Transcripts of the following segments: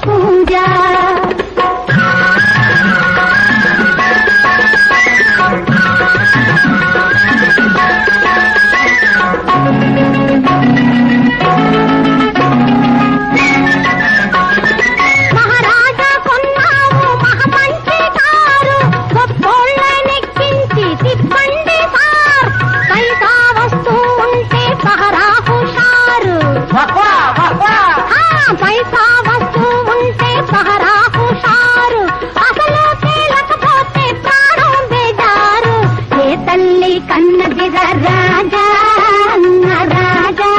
పూజ. మహారాజా కొన్నావు మహామంచి కారు, గొప్పోళ్ళనెక్కించి తిప్పండి సార్. పైసా వస్తూ ఉంటే పహరా హుషారు, పైసా వస్తూ ఉంటే పహరా హుషారు. అసలు తేలకపోతే ప్రాణం బేజారు. ఏ తల్లి కన్నదిరా రాజా అన్న రాజా,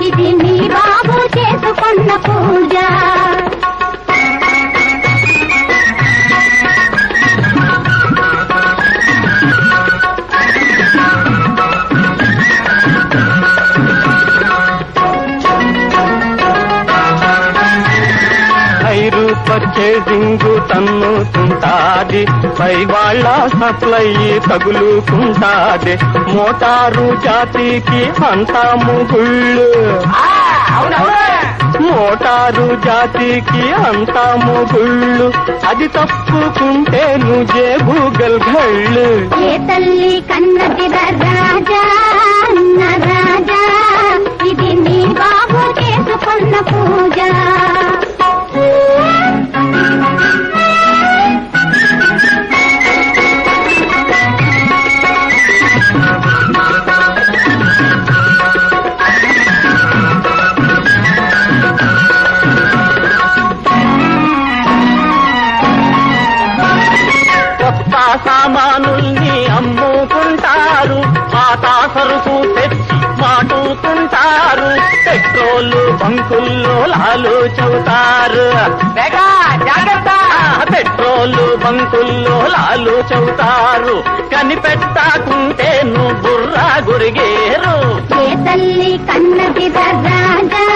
ఇది నీ బాబు చేసుకున్న పూజ. పర్చేసింగు తన్నుతుంటాది, పై వాళ్ళ సప్లై తగులుకుంటాది. మోటారు జాతికి అంతా ముగుళ్ళు, మోటారు జాతికి అంతా ముగుళ్ళు. అది తప్పుకుంటే నువ్వే గూగల్ గళ్ళు. ఏ తల్లి కన్నదిరా రాజా అన్న రాజా, ఇది నీ బాబు చేసుకున్న పూజ. కొత్త సామానుల్ని అమ్ముకుంటారు, పాత సరుకు తెచ్చి మాటుకుంటారు. పెట్రోలు బంకుల్లో లాలు చౌతారు, పెట్రోలు బంకుల్లో లాలు చౌతారు. కనిపెట్టాకుంటే నువ్వు బుర్రా గురిగేరు. ఏ తల్లి కన్నదిరా రాజా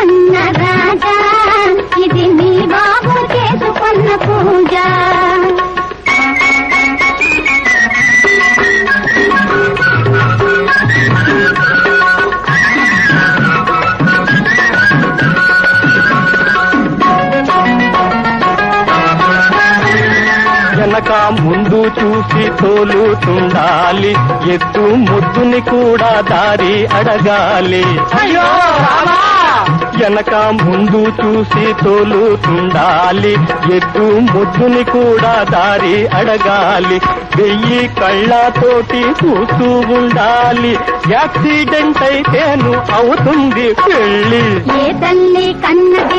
అన్న రాజా, ఇది నీ బాబు చేసుకున్న పూజ. వెనక ముందు చూసి తోలుతుండాలి, ఎద్దు ముద్దుని కూడా దారి అడగాలి. వెనక ముందు చూసి తోలుతుండాలి, ఎద్దు ముద్దుని కూడా దారి అడగాలి. 1000 కళ్ళతోటి చూస్తూ ఉండాలి, యాక్సిడెంట్ అయితేను అవుతుంది పెళ్ళి. ఏ తల్లి కన్నది